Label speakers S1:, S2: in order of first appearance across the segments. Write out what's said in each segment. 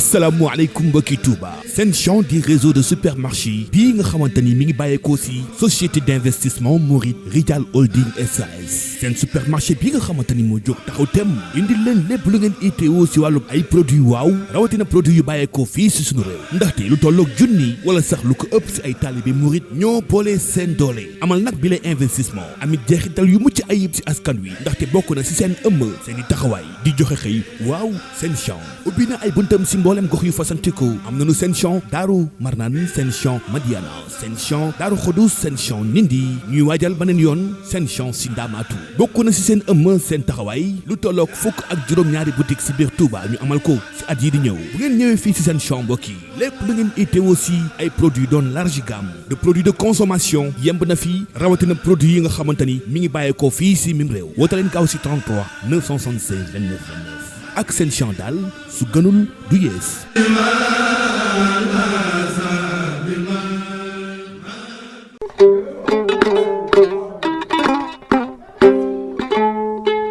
S1: asalaamaaleykum mbokki Touba seen champ di réseau de supermarché bii nga xamante ni mi ngi bàyyeekoo si société d'investissement Mouride Rijal Holding SAS seen supermarché bi nga xamante ni moo jóg taxaw tem indil leen lépp lu ngeen itteewoo si wàllum ay produits waaw rawatina produits yu bàyyeekoo fii si sunu réew ndaxte lu tolloog junni wala sax lu ko ëpp si ay taalibe Mouride ñoo boole seen doole amal nag bi lay investissement amit jeexital yu mucc ayib si askan wi ndaxte bokk na si seen seen i taxawaay di joxe xëy waaw seen champ ubbi na ay buntam si mboolem gox yu fasantikoo am nañu seen champ Daaru Marnaan seen champ Madiana seen champ Daaru Xudus seen champ Nindi ñuy waajal beneen yoon seen champ si Ndaamaatu bokk na si seen seen taxawaay lu tolloog fukk ak juróom-ñaari boutique si biir Touba ñu amal ko si at yi di ñëw bu ngeen ñëwee fii si seen champ mbokk yi lépp lu ngeen itteewoo si ay produits doon large gamme de produits de consommation yemb na fii rawatina produits yi nga xamante ni mi ngi bàyyeekoo fii si mim réew woote leen gaaw si 33 976 29 29 ak seen champ daal su gënul du yees.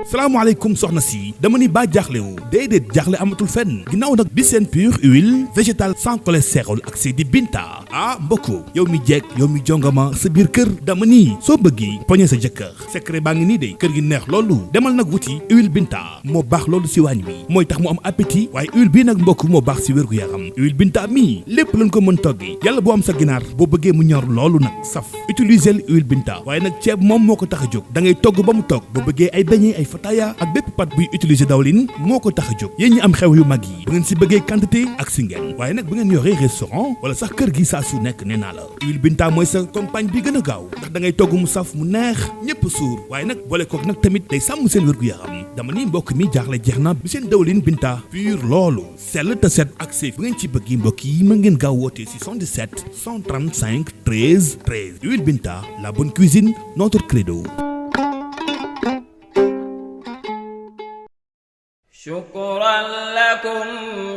S1: salaamaaleykum soxna si dama ni baa jaaxle wu déedéet jaaxle amatul fenn ginnaaw nag bi seen pure huile végétale sans cholestérol ak Seydi Binta mbokku yow mi jeeg yow mi jongama sa biir kër dama ni soo bëggee poñe sa jëkkër secret baa ngi nii de kër gi neex loolu demal nag wuti huile Binta moo baax loolu si waañ wi mooy tax mu am appétit waaye huile bii nag mbokk moo baax si wérgu yaram huile Binta mii lépp lañ ko mën toggi yàlla boo am sa ginaar boo bëggee mu ñor loolu nag saf utiliser huile Binta waaye nag ceeb moom moo ko tax a jóg da ngay togg ba mu toog boo bëggee ay beñe ay fataya ak bépp pat buy utiliser dawlin moo ko tax a jóg yéen ñi am xew yu mag yi bu ngeen si bëggee quantité ak si ngeen waaye nag bu ngeen yoree restaurant wala sax kër gi saa su nekk nee naa la huile Binta mooy sa compagne bi gën a gaaw ndax da ngay togg mu saf mu neex ñëpp suur waaye nag boole kook nag tamit day sàmm seen wér-gu-yaram dama ni mbokk mi jaaxle jeex na bi seen dawlin Binta pur loolu sell te set ak safe bu ngeen ci bëgg mbokk yi mën ngeen gaaw woote si 77 135 13 13 huile Binta la bonne cuisine notre credo.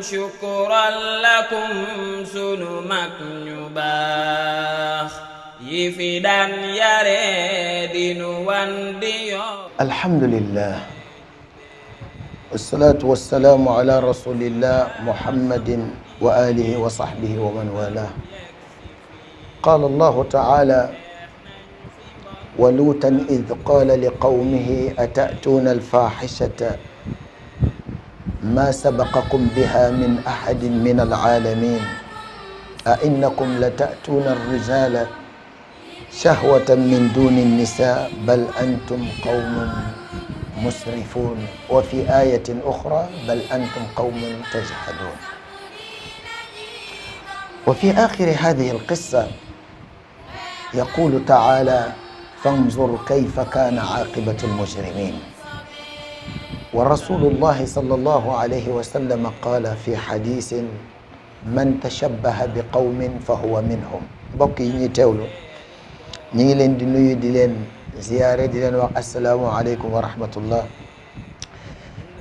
S2: shukran lakum sunu mag ñu baax yi fi daan yare dinu wan di yo
S3: alhamdulillah wassalatu wassalamu ala rasulillah muhammadin wa alihi wa sahbihi wa man wala qala allahu ta'ala wa lutan idh qala liqawmihi atatuna alfahishata ما سبقكم بها من أحد من العالمين أئنكم لتأتون الرجال شهوة من دون النساء بل أنتم قوم مسرفون وفي آية أخرى بل أنتم قوم تجحدون وفي آخر هذه القصة يقول تعالى فانظر كيف كان عاقبة المجرمين ورسول الله صلى الله عليه وسلم قال في حديث من تشبه بقوم فهو منهم mbokk yi ñuy teewlu ñu ngi leen di nuyu di leen ziyaare di leen wax asalaamualeykum wa rahmatullah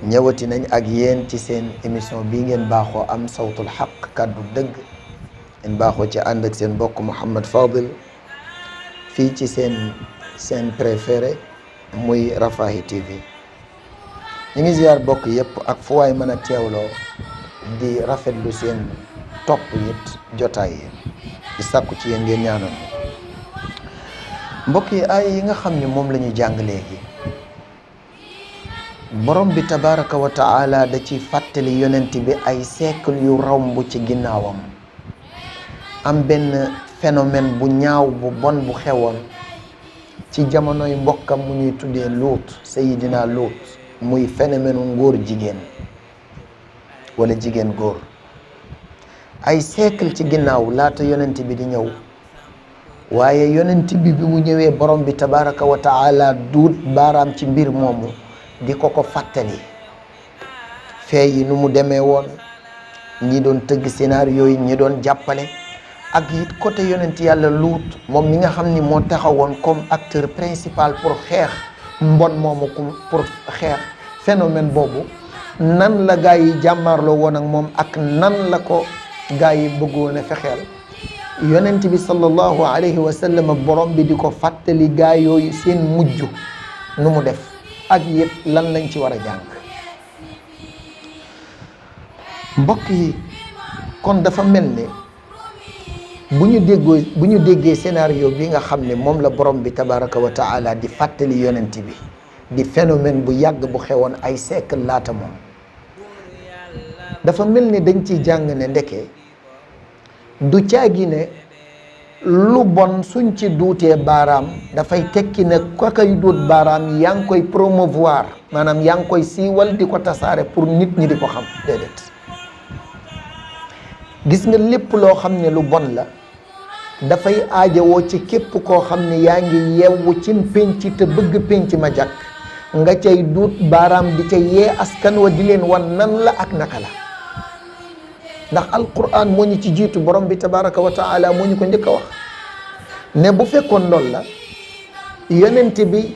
S3: ñëwati nañ ak yéen ci seen émission bi ngeen baaxoo am sawtul xaq kàddu dëgg ngeen baaxoo ci ànd ak seen mbokk Mouhamed Fadil fii ci seen préféré muy Rafah TV ñu ngi ziar bokk yëpp ak fu waay mën a teewloo di rafetlu seen topp it jotaay yi di sàkku ci yéen ngeen ñaanal mbokk yi ay yi nga xam ne moom la ñu jàng léegi borom bi tabaraka wa taala da ci fàttali yonent bi ay siècle yu romb ci ginnaawam am benn phénomène bu ñaaw bu bon bu xewoon ci jamonoy mbokkam mu ñuy tuddee Luut Seydina Luut muy phénomène ngóor jigéen wala jigéen góor ay siècle ci ginnaaw laata yonent bi di ñëw waaye yonent bi mu ñëwee borom bi tabaraka wa taala duut baaraam ci mbir moomu di ko fàttali fee yi nu mu demee woon ñi doon tëgg scénario yi ñi doon jàppale ak it côté yonent yàlla Luut moom mi nga xam ni moo taxawoon comme acteur principal pour xeex mbon moomu pour xeex phénomène boobu nan la gaa yi jàmmaarloo woon ak moom ak nan la ko gaa yi bëggoon a fexeel yonent bi sallallahu alayhi wa sallam borom bi di ko fàttali gaa yooyu seen mujj nu mu def ak yëpp lan lañ ci war a jàng mbokk yi kon dafa mel ne bu ñu déggee scénario bi nga xam ne moom la borom bi tabaraka wa taala di fàttali yonent bi di phénomène bu yàgg bu xewoon ay siècle laata moom, dafa mel ni dañ ciy jàng ne ndeke du caagi ne lu bon suñ ci duutee baaraam dafay tekki ne ka koy duut baaraam yaa ngi koy promouvoir, maanaam yaa ngi koy siiwal di ko tasaare pour nit ñi di ko xam. déedéet, gis nga lépp loo xam ne lu bon la dafay aajowoo ci képp koo xam ne yaa ngi yewwu ci pénc te bëgg pénc ma jàkk nga cay duut baaraam di ca yee askan wa di leen wan nan la ak naka la. ndax alquran moo ñu ci jiitu, borom bi tabaraka wa taala moo ñu ko njëkk a wax ne bu fekkoon loolu la yonent bi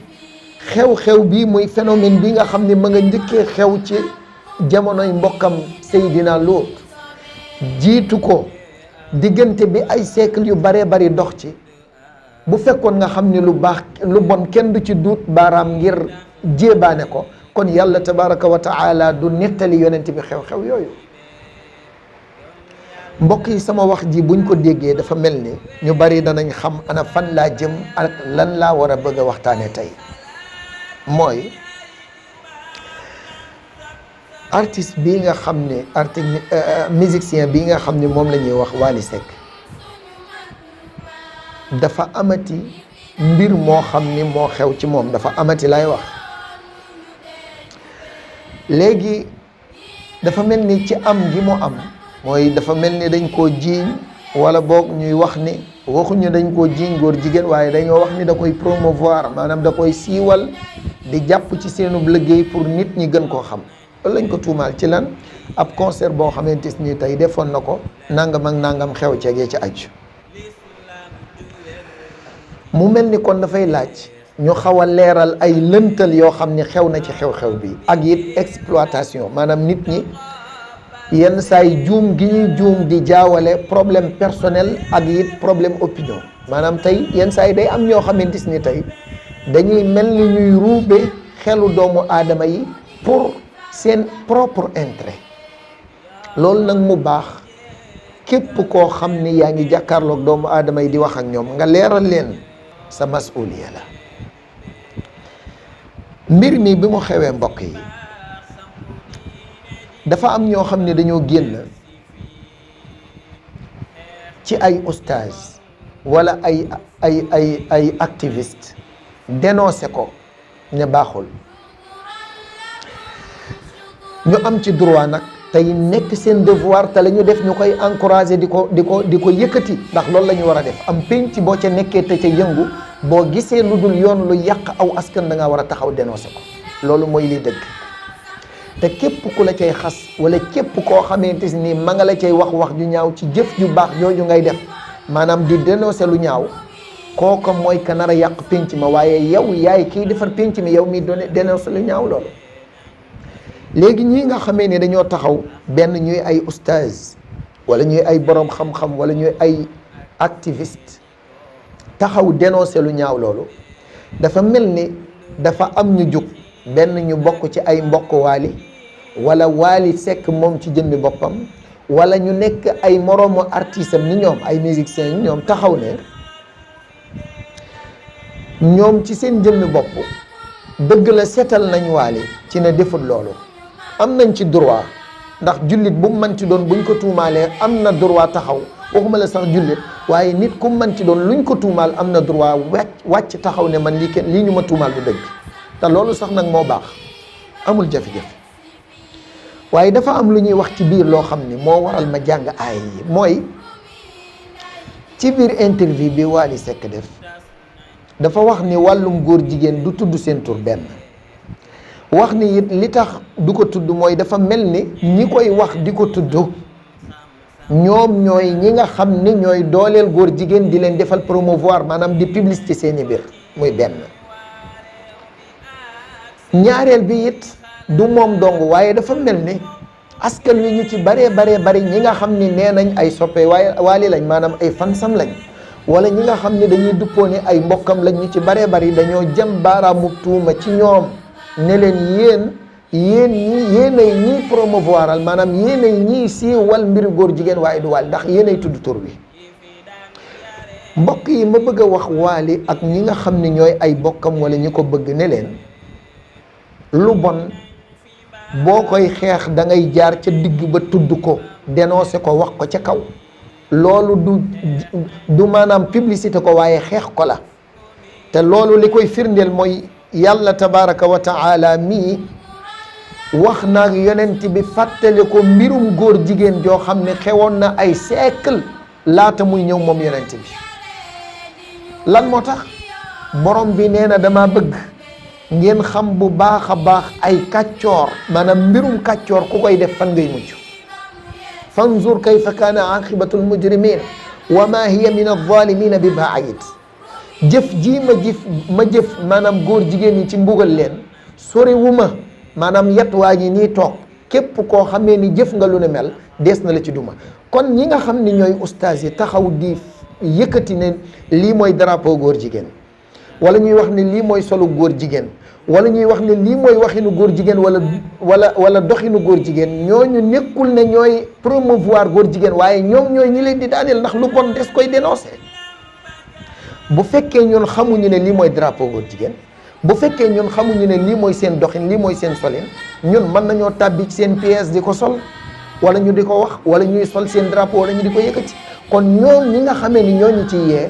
S3: xew-xew bi muy phénomène bi nga xam ne ma nga njëkkee xew ci jamonoy mbokkam Seydina Luut jiitu ko diggante bi ay siècle yu baree bari dox ci, bu fekkoon nga xam ne lu baax lu bon kenn du ci duut baaraam ngir jéebaane ko, kon yàlla tabaraka wa taala du nettali yonent bi xew-xew yooyu. mbokk yi, sama wax ji buñ ko déggee dafa mel ni ñu bari danañ xam ana fan laa jëm ak lan laa war a bëgg a waxtaane tey. mooy artiste bii nga xam ne musicien bii nga xam ne moom la ñuy wax Wally Seck dafa amati mbir moo xam ni moo xew ci moom, dafa amati lay wax. léegi dafa mel ni ci am gi mu am mooy dafa mel ni dañ koo jiiñ, wala boog ñuy wax ni waxuñu dañ koo jiiñ góor jigéen, waaye dañoo wax ni da koy promouvoir, maanaam da koy siiwal di jàpp ci seenub liggéey pour nit ñi gën koo xam. loolu lañ ko tuumaal ci lan? ab concert boo xamante ni tey defoon na ko nangam ak nangam xew ceegee ci aju. mu mel ni kon dafay laaj ñu xaw a leeral ay lëntal yoo xam ni xew na ci xew-xew bi, ak it exploitation, maanaam nit ñi yenn saay juum gi ñuy juum di jaawale problème personnel ak it problème opinion. maanaam tey yenn saay day am ñoo xamante ni tey dañuy mel ni ñuy ruube xelu doomu aadama yi pour seen propre intérêt. loolu nag mu baax képp koo xam ni yaa ngi jàkkaarloog doomu aadama yi di wax ak ñoom nga leeral leen sa masuliya la. mbir mi bi mu xewee mbokk yi dafa am ñoo xam ne dañoo génn ci ay oustaz wala ay activiste dénoncé ko ne baaxul. ñu am ci droit nag tey nekk seen devoir te la ñu def ñu koy encourager di ko yëkkati, ndax loolu la ñu war a def. am penc boo ca nekkee te ca yëngu, boo gisee lu dul yoon lu yàq aw askan da ngaa war a taxaw dénoncé ko. loolu mooy li dëgg. te képp ku la cay xas wala képp koo xamante ni ma nga la cay wax ju ñaaw ci jëf ju baax jooju ngay def, maanaam di dénoncé lu ñaaw, kooka mooy ka nar a yàq penc ma, waaye yow yaay kiy defar penc mi, yow mi dénoncé lu ñaaw loolu. léegi ñii nga xamee ne dañoo taxaw benn ñuy ay oustaz wala ñuy ay borom xam-xam wala ñuy ay activiste taxaw dénoncé lu ñaaw loolu, dafa mel ni dafa am ñu jóg benn ñu bokk ci ay mbokk Wally wala Wally Seck moom ci jëmmi boppam, wala ñu nekk ay moroomu artiste am ni ñoom, ay musiciens yi ñoom taxaw ne ñoom ci seen jëmmi bopp dëgg la seetal nañ Wally ci ne deful loolu. am nañ ci droit, ndax jullit bu mu mën ci doon buñ ko tuumaalee am na droit taxaw, waxuma la sax jullit waaye nit ku mën ci doon luñ ko tuumaal am na droit wàcc taxaw ne man lii ñu ma tuumaal du dëgg. te loolu sax nag moo baax, amul jafe-jafe. waaye dafa am lu ñuy wax ci biir loo xam ni moo waral ma jàng aay yi. mooy ci biir interview bi Wally Seck def dafa wax ni wàllum góor jigéen du tudd seen tur benn. wax ni it li tax du ko tudd mooy dafa mel ni ñi koy wax di ko tudd ñoom ñooy ñi nga xam ni ñooy dooleel góor jigéen di leen defal promouvoir, maanaam di publicité seeni mbir, muy benn. ñaareel bi it du moom dong, waaye dafa mel ni askan wi ñu ci bari ñi nga xam ni nee nañ ay soppe waaye Wally lañ, maanaam ay fansam lañ, wala ñi nga xam ni dañuy duppoo ne ay mbokkam lañ, ñu ci bari dañoo jëm baaraamu tuuma ci ñoom ne leen yéen yéenay ñii promouvoiral maanaam yéenay ñii siiwal mbiru góor jigéen waaye du Wally ndax yéenay tudd tur bi. mbokk yi ma bëgg a wax Wally ak ñi nga xam ne ñooy ay bokkam wala ñi ko bëgg ne leen lu bon boo koy xeex da ngay jaar ca digg ba tudd ko dénoncé ko wax ko ca kaw loolu du maanaam publicité ko waaye xeex ko la te loolu li koy firndeel mooy yàlla tabaraka wa taala mii wax naag yonent bi fàttali ko mbirum góor jigéen joo xam ne xewoon na ay siècle laata muy ñëw moom yonent bi lan moo tax borom bi nee na dama bëgg ngeen xam bu baax a baax ay kàccoor maanaam mbirum kàccoor ku koy def fan ngay mujj fanzur kayfa kaana aqibatul mujrimin wa ma hiya min adh-dhalimin bi ba'id jëf ji ma jëf maanaam góor jigéen ñi ci mbugal leen sori wu ma maanaam yet waa ñi nii toog képp koo xamee ni jëf nga lu ne mel dees na la ci duma kon ñi nga xam ni ñooy ustaas yi taxaw di yëkkati ne lii mooy drapeau góor jigéen wala ñuy wax ne lii mooy solu góor jigéen wala ñuy wax ne lii mooy waxinu góor jigéen wala doxinu góor jigéen ñooñu nekkul ne ñooy promouvoir góor jigéen waaye ñoom ñooy ñi leen di daaneel ndax lu bon des koy dénoncer bu fekkee ñun xamuñu ne lii mooy drapeau góor jigéen bu fekkee ñun xamuñu ne lii mooy seen doxin lii mooy seen solin ñun mën nañoo tàbbi ci seen pièce di ko sol wala ñu di ko wax wala ñuy sol seen drapeau wala ñu di ko yëkkati kon ñoom ñi nga xamee ni ñooñu ci yee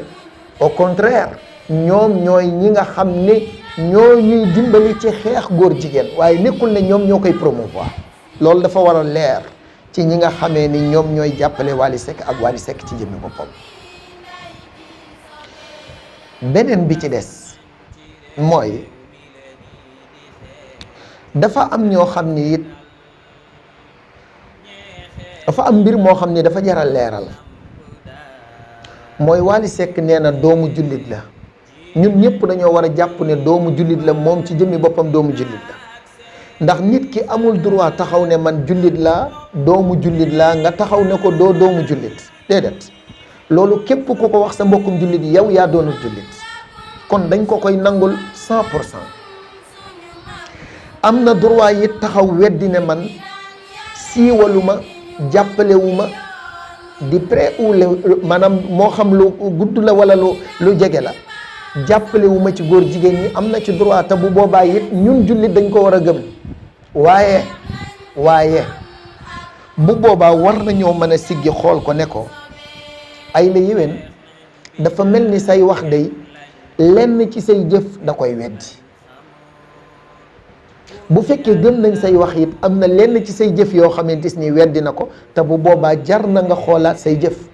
S3: au contraire ñoom ñooy ñi nga xam ni ñoo ñuy dimbali ci xeex góor jigéen waaye nekkul ne ñoom ñoo koy promouvoir loolu dafa war a leer ci ñi nga xamee ni ñoom ñooy jàppale Wally Seck ak Wally Seck ci jëmmi boppam. beneen bi ci des mooy dafa am ñoo xam ni it dafa am mbir moo xam ni dafa jaral leeral mooy Wally Seck nee na doomu jullit la ñun ñëpp dañoo war a jàpp ne doomu jullit la moom ci jëmmi boppam doomu jullit la ndax nit ki amul droit taxaw ne man jullit laa doomu jullit laa nga taxaw ne ko doo doomu jullit déedéet loolu képp ku ko wax sa mbokkum jullit yow yaa doonul jullit kon dañ ko koy nangul 100%. am na droit yi taxaw weddi ne man siiwaluma jàppalewuma di près ou maanaam moo xam lu gudd la wala lu jege la jàppalewuma ci góor jigéen ñi am na ci droit te bu boobaa it ñun jullit dañ ko war a gëm waaye bu boobaa war nañoo mën a siggi xool ko ne ko ay la yéwén dafa mel ni say wax day lenn ci say jëf da koy weddi bu fekkee gëm nañ say wax it am na lenn ci say jëf yoo xamante ni weddi na ko te bu boobaa jar na nga xoolaat say jëf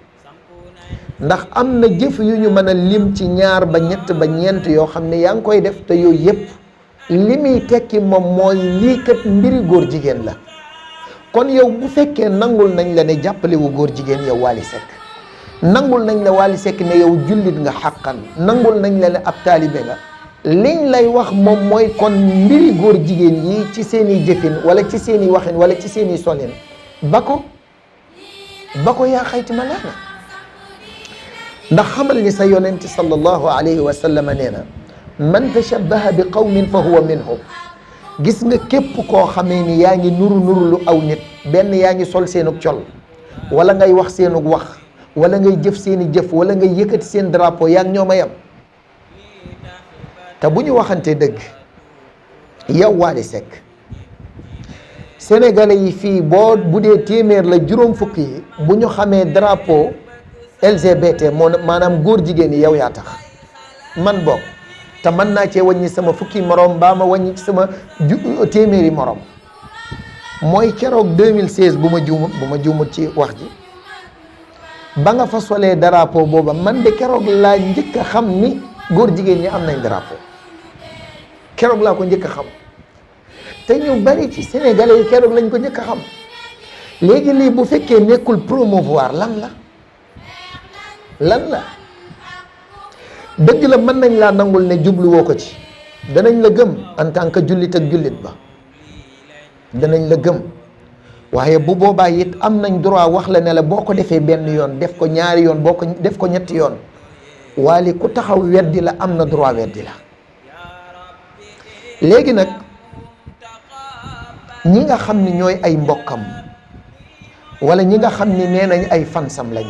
S3: ndax am na jëf yu ñu mën a lim ci 2 ba 3 ba 4 yoo xam ne yaa ngi koy def te yooyu yëpp li muy tekki moom mooy lii kat mbiri góor jigéen la kon yow bu fekkee nangul nañ la ne jàppalewu góor jigéen yow Wally Seck nangul nañ la Wally Seck ne yow jullit nga xàqan nangul nañ la ne ab taalibe nga liñ lay wax moom mooy kon mbiri góor jigéen yi ci seeni jëfin wala ci seeni waxin wala ci seeni solin ba ko yaa xayti ma laana ndax xamal ni sa yonent sallallahu alayhi wa sallam nee na man tashabbaha bi qawmin fa huwa minhum gis nga képp koo xamee ni yaa ngi nuru lu aw nit benn yaa ngi sol seenug col wala ngay wax seenug wax wala ngay jëf seeni jëf wala ngay yëkkati seen drapeau yaa ngi ñoom a yam te bu ñu waxantee dëgg yow Wally Seck sénégalais yi fii bu dee téeméer la juróom fukk yi bu ñu xamee drapeau LGBT maanaam góor jigéen yi yow yaa tax man bokk te mën naa cee wàññi sama fukki morom mbaa ma wàññi sama téeméeri morom mooy keroog 2016 bu ma juumut ci wax ji ba nga fa solee drapeau booba man de keroog laa njëkk a xam ni góor jigéen ñi am nañ drapeau keroog laa ko njëkk a xam te ñu bari ci sénégalais yi keroog lañ ko njëkk a xam léegi lii bu fekkee nekkul promouvoir lan la dëgg la mën nañ laa nangul ne jubluwoo ko ci danañ la gëm en tant que jullit ak jullit ba danañ la gëm waaye bu boobaa it am nañ droit wax la ne la boo ko defee benn yoon def ko 2 yoon def ko 3 yoon Wally ku taxaw weddi la am na droit weddi la léegi nag ñi nga xam ni ñooy ay mbokkam wala ñi nga xam ni nee nañ ay fansam lañ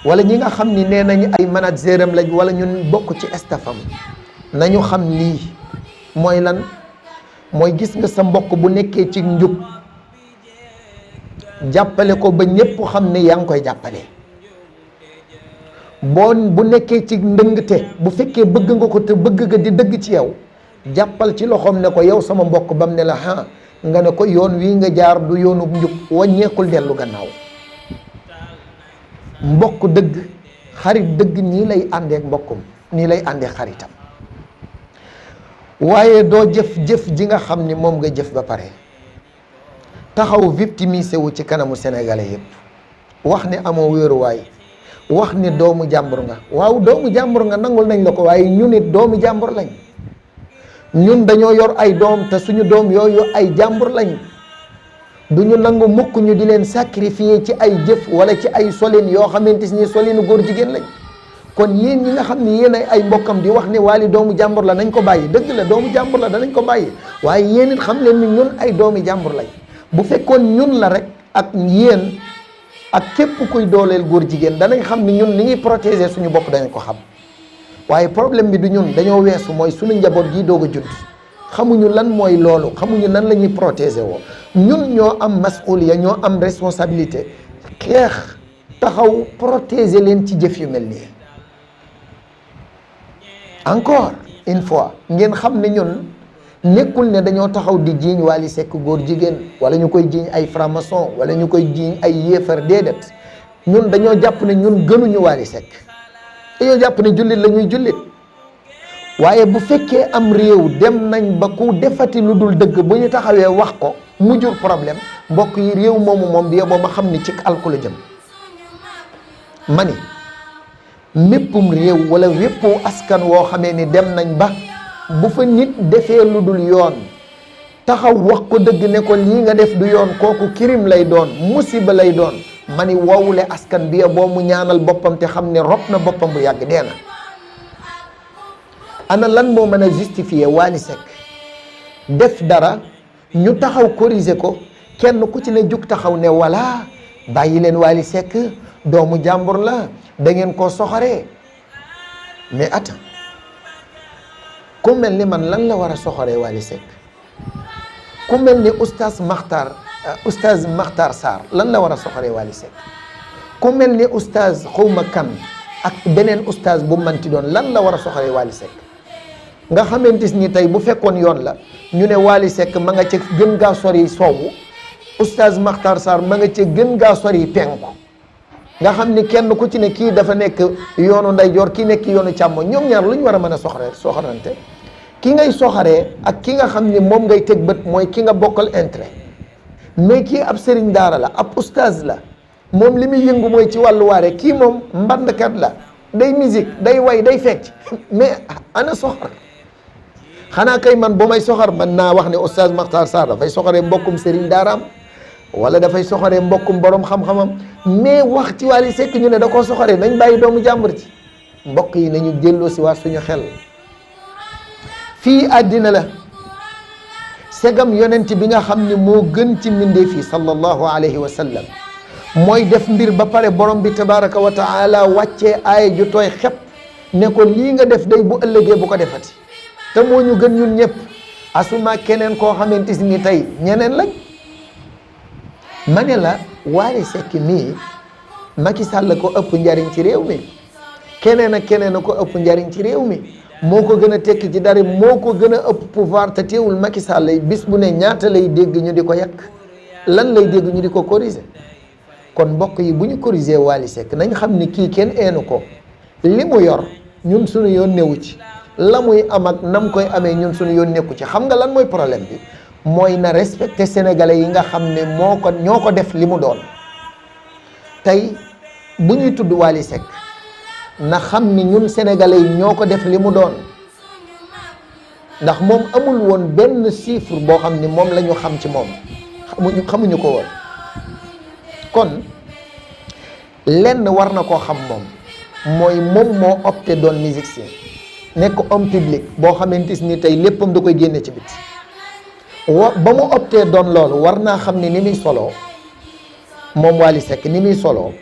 S3: wala ñi nga xam ni nee nañ ay manageram lañ wala ñun bokk ci staffam nañu xam lii mooy lan mooy gis nga sa mbokk bu nekkee ci njub jàppale ko ba ñépp xam ne yaa ngi koy jàppale bu nekkee ci ndëngte bu fekkee bëgg nga ko te bëgg nga di dëgg ci yow jàppal ci loxoom ne ko yow sama mbokk bam ne la nga ne ko yoon wii nga jaar du yoonu njub wàññeekul dellu gannaaw. mbokk dëgg xarit dëgg nii lay àndeek mbokkum nii lay àndeek xaritam waaye doo jëf ji nga xam ni moom nga jëf ba pare taxaw victimisé wu ci kanamu sénégalais yépp wax ne amoo wéeruwaay wax ni doomu jàmbur nga waaw doomu jàmbur nga nangul nañ la ko waaye ñu nit doomu jàmbur lañ ñun dañoo yor ay doom te suñu doom yooyu ay jàmbur lañ du ñu nangu mukk ñu di leen sacrifier ci ay jëf wala ci ay solin yoo xamante ni solinu góor jigéen lañ kon yéen ñi nga xam ne yéen ay mbokkam di wax ne Wally doomu jàmbur la nañ ko bàyyi dëgg la doomu jàmbur la danañ ko bàyyi waaye yéen it xam leen ni ñun ay doomi jàmbur lañ bu fekkoon ñun la rek ak yéen ak képp kuy dooleel góor jigéen danañ xam ni ñun li ñuy protéger suñu bopp danañ ko xam waaye problème bi du ñun dañoo weesu mooy suñu njaboot gi doog a judd xamuñu lan mooy loolu xamuñu nan la ñuy protéger woo ñun ñoo am masuliya ñoo am responsabilité xeex taxaw protéger leen ci jëf yu mel nii encore une fois ngeen xam ne ñun nekkul ne dañoo taxaw di jiiñ Wally Seck góor jigéen wala ñu koy jiiñ ay franc-maçon wala ñu koy jiiñ ay yéefar déedéet ñun dañoo jàpp ne ñun gënuñu Wally Seck dañoo jàpp ne jullit la ñuy jullit waaye bu fekkee am réew dem nañ ba ku defati lu dul dëgg bu ñu taxawee wax ko mu jur problème mbokk yi réew moomu moom bi yeboo ma xam ni ci alku la jëm ma ni méppum réew wala wéppu askan woo xamee ni dem nañ ba bu fa nit defee lu dul yoon taxaw wax ko dëgg ne ko lii nga def du yoon kooku kirim lay doon musiba lay doon ma ni woowule askan bi boo mu ñaanal boppam te xam ne rob na boppam bu yàgg dee na. ana lan moo mën a justifier Wally Seck def dara ñu taxaw corriger ko kenn ku ci ne jug taxaw ne walla bàyyi leen Wally Seck doomu jàmbur la da ngeen koo soxoree mais attends ku mel ni man lan la war a soxoree Wally Seck ku mel ni oustaz Makhtar Sarr lan la war a soxoree Wally Seck ku mel ni oustaz xawma kan ak beneen oustaz bu manti doon lan la war a soxoree Wally Seck nga xamante ni tey bu fekkoon yoon la ñu ne Wally Seck ma nga ca gën gaa sori sowwu oustaz Makhtar Sarr ma nga ca gën gaa sori penku nga xam ni kenn ku ci ne kii dafa nekk yoonu ndeyjoor kii nekk yoonu càmmoñ ñoom ñaar lu ñu war a mën a soxorante ki ngay soxaree ak ki nga xam ni moom ngay teg bët mooy ki nga bokkal intérêt mais kii ab sëriñ daara la ab oustaz la moom li muy yëngu mooy ci wàllu waare kii moom mbandkat la day musique day way day fecc mais ana soxor xanaa kay man bu may soxar man naa wax ne oustaz Makhtar Sarr dafay soxaree mbokkum sëriñ daaraam wala dafay soxaree mbokkum borom xam-xamam mais wax ci Wally Seck ñu ne da koo soxaree nañ bàyyi doomu jàmbur ci mbokk yi nañu delloo si waat suñu xel fii àddina la segam yonent bi nga xam ne moo gën ci mbindeef yi sallallahu alayhi wa sallam mooy def mbir ba pare borom bi tabaraka wa taala wàccee aaya ju tooy xepp ne ko lii nga def day bu ëllëgee bu ko defati te moo ñu gën ñun ñëpp asuma keneen koo xamante ni tey ñeneen lañ ma ne la Wally Seck mii Macky Sall ko ëpp njariñ ci réew mi keneen ak keneen a ko ëpp njariñ ci réew mi moo ko gën a tekki ci dara moo ko gën a ëpp pouvoir te teewul Macky Sall lay bis bu ne ñaata lay dégg ñu di ko yàq lan lay dégg ñu di ko corriger kon mbokk yi bu ñu corriger Wally Seck nañ xam ni kii kenn eenu ko li mu yor ñun suñu yoon newu ci la muy am ak nam koy amee ñun suñu yoon nekku ci xam nga lan mooy problème bi mooy na respecter sénégalais yi nga xam ne ñoo ko def li mu doon tey bu ñuy tudd Wally Seck na xam ni ñun sénégalais yi ñoo ko def li mu doon ndax moom amul woon benn chiffre boo xam ni moom la ñu xam ci moom xamuñu ko woon kon lenn war na koo xam moom mooy moom moo opté doon musicien nekk homme public boo xamante ni tey léppam da koy génne ci biti ba mu opté doon loolu war naa xam ne ni muy soloo moom Wally Seck ni muy soloo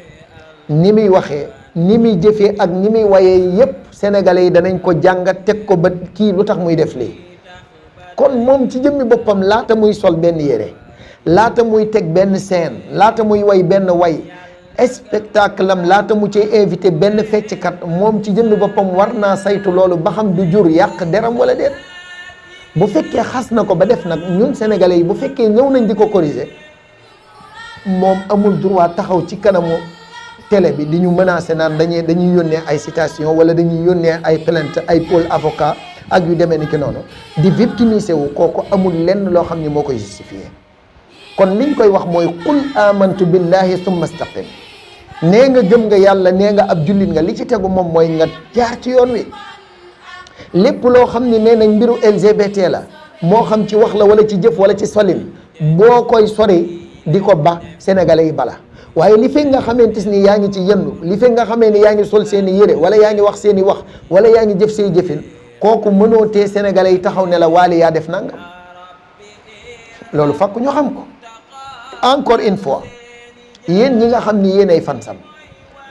S3: ni muy waxee ni muy jëfee ak ni muy wayee yépp sénégalais yi danañ ko jàngat teg ko ba kii lu tax muy def lii. kon moom ci jëmmi boppam laata muy sol benn yére laata muy teg benn scène laata muy way benn way spectacle am laata mu ci invité benn fecckat moom ci jëmmi boppam war naa saytu loolu ba xam du jur yàq deram wala déet. bu fekkee xas na ko ba def nag ñun sénégalais yi bu fekkee ñëw nañ di ko corriger moom amul droit taxaw ci kanamu télé bi di ñu menacer naan dañuy yónnee ay citation wala dañuy yónnee ay plainte ay pôle avocat ak yu demee ni ki noonu di victimiser wu kooku amul lenn loo xam ni moo koy justifier. kon liñ koy wax mooy qul amantu billahi summa istaqim, nee nga gëm nga yàlla, nee nga ab jullit nga, li ci tegu moom mooy nga jaar ci yoon wi. lépp loo xam ni nee nañ mbiru LGBT la, moo xam ci wax la wala ci jëf wala ci solin, boo koy sori di ko ba sénégalais yi bala. waaye li fekk nga xamante ni yaa ngi ci yendu, li fekk nga xamee ni yaa ngi sol seen i yére wala yaa ngi wax seen i wax wala yaa ngi jëf say jëfin, kooku mënoo tee sénégalais yi taxaw ne la Wally yaa def nangam. loolu fakk ñu xam ko. encore une fois, yéen ñi nga xam ni yéen ay fansam,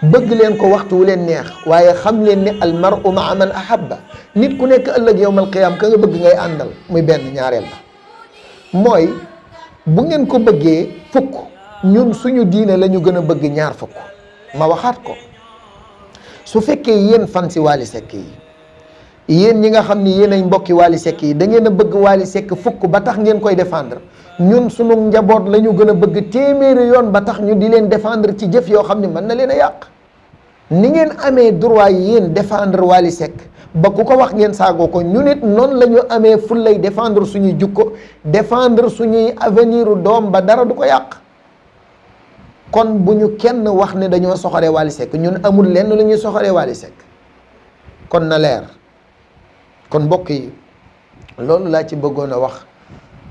S3: bëgg leen ko waxtu wu leen neex, waaye xam leen ni al mar'u ma'a man ahabba. nit ku nekk ëllëg yawmal qiyaam ka nga bëgg ngay àndal. muy benn. ñaareel la mooy bu ngeen ko bëggee fukk, ñun suñu diine la ñu gën a bëgg ñaar fukk. ma waxaat ko, su fekkee yéen fan si Wally Seck yi, yéen ñi nga xam ni yéen ay mbokki Wally Seck yi da ngeen a bëgg Wally Seck fukk ba tax ngeen koy défendre, ñun sunu njaboot la ñu gën a bëgg téeméeri yoon ba tax ñu di leen défendre ci jëf yoo xam ne mën na leen a yàq. ni ngeen amee droit yéen défendre Wally Seck ba ku ko wax ngeen saagoo ko, ñu nit noonu la ñu amee ful lay défendre suñuy jukko, défendre suñuy avenir doom ba dara du ko yàq. kon bu ñu kenn wax ne dañoo soxoree Wally Seck, ñun amul lenn lu ñuy soxoree Wally Seck. kon na leer. kon mbokk yi, loolu laa ci bëggoon a wax,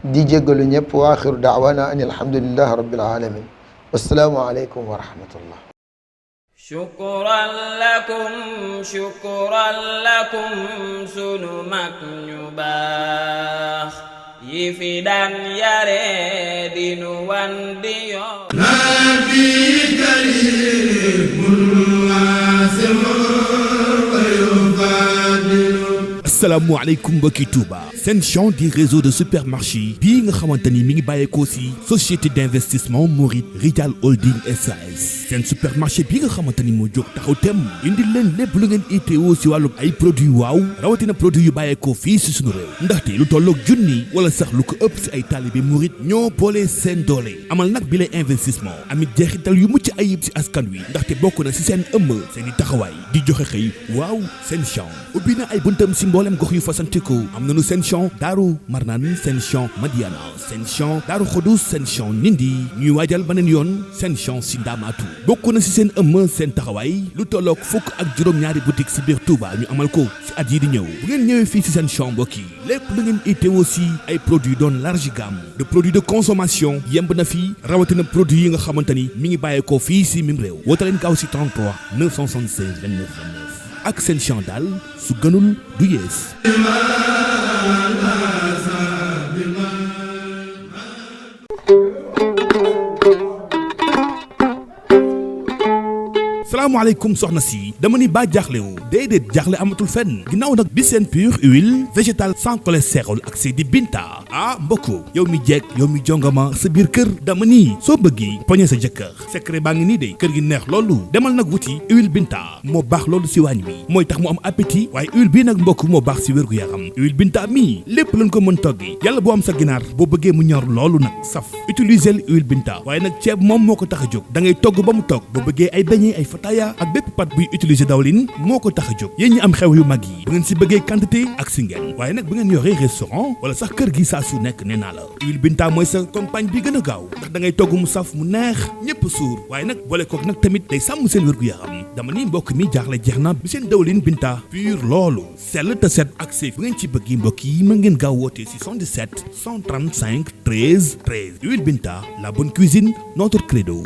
S3: di jéggalu ñëpp. wa axiru daawana an alhamdulillahi rabbil alamin. wassalaamu aleykum wa rahmatullah.
S2: shukran lakum sunu mag ñu baax yi fi daan yare dinu wan di yoon.
S1: asalaamaaleykum mbokki Touba, seen champ du réseau de supermarché bii nga xamante ni mi ngi bàyyeekoo si société d'investissement Mouride Rijal Holding SAS. seen supermarché bii nga xamante ni moo jóg taxaw tem indi leen lépp lu ngeen itteewoo si wàllum ay produits waaw rawatina produits yu bàyyeekoo fii si sunu réew. ndaxte lu tolloog junni wala sax lu ko ëpp si ay taalibe Mouride ñoo boole seen doole amal nag bi lay investissement amit jeexital yu mucc ayib si askan wi, ndaxte bokk na si seen ëmb seen i taxawaay di joxe xëy. waaw seen champ ubbi na ay buntam si mboolem gox yu fasantikoo. am nañu seen champ Daaru Marnaan, seen champ Madiana, seen champ Daaru Xudus, seen champ Nindi. ñuy waajal beneen yoon seen champ si Ndamaatu. bokk na si seen ëmm seen taxawaay lu tolloog fukk ak juróom-ñaari boutique si biir Touba ñu amal ko si at yi di ñëw. bu ngeen ñëwee fii si seen champ mbokk yi, lépp lu ngeen itteewoo si ay produits doon large gamme de produits de consommation yemb na fii, rawatina produits yi nga xamante ni mi ngi bàyyeekoo fii si mim réew. woote leen gaaw si 33 976 29 29 ak seen champ daal su gënul du yees. salaamaaleykum soxna si, dama ni baa jaaxle wu. déedéet, jaaxle amatul fenn ginnaaw nag bi seen pure huile végétale sans cholestérol ak si di Binta. ah mbokku yow mi jeeg yow mi jongama sa biir kër, dama ni soo bëggee poñe sa jëkkër, secret baa ngi nii de, kër gi neex loolu. demal nag wuti huile Binta, moo baax loolu si waañ wi, mooy tax mu am appétit. waaye huile bii nag mbokk moo baax si wérgu yaram. huile Binta mii lépp lañ ko mën toggi, yàlla boo am sa ginaar boo bëggee mu ñor loolu nag saf, utiliser huile Binta. waaye nag ceeb moom moo ko tax a jóg, da ngay togg ba mu togg. boo bëggee ay beñe ay fataya ak bépp pat buy utiliser dawlin moo ko tax a jóg. yéen ñi am xew yu mag yi, bu ngeen si bëggee quantité ak si ngeen, waaye nag bu ngeen yoree restaurant wala sax kër gi saa su nekk, nee naa la huile Binta mooy sa compagne bi gën a gaaw, ndax da ngay togg mu saf mu neex ñëpp suur. waaye nag boole kook nag tamit day sàmm seen wérgu yaram. dama ni mbokk mi jaaxle jeex na bi seen dawlin Binta pur loolu sell te set ak safe. bu ngeen ci bëgg mbokk yi mën ngeen gaaw woote si 77 135 13 13. huile Binta, la bonne cuisine, notre credo.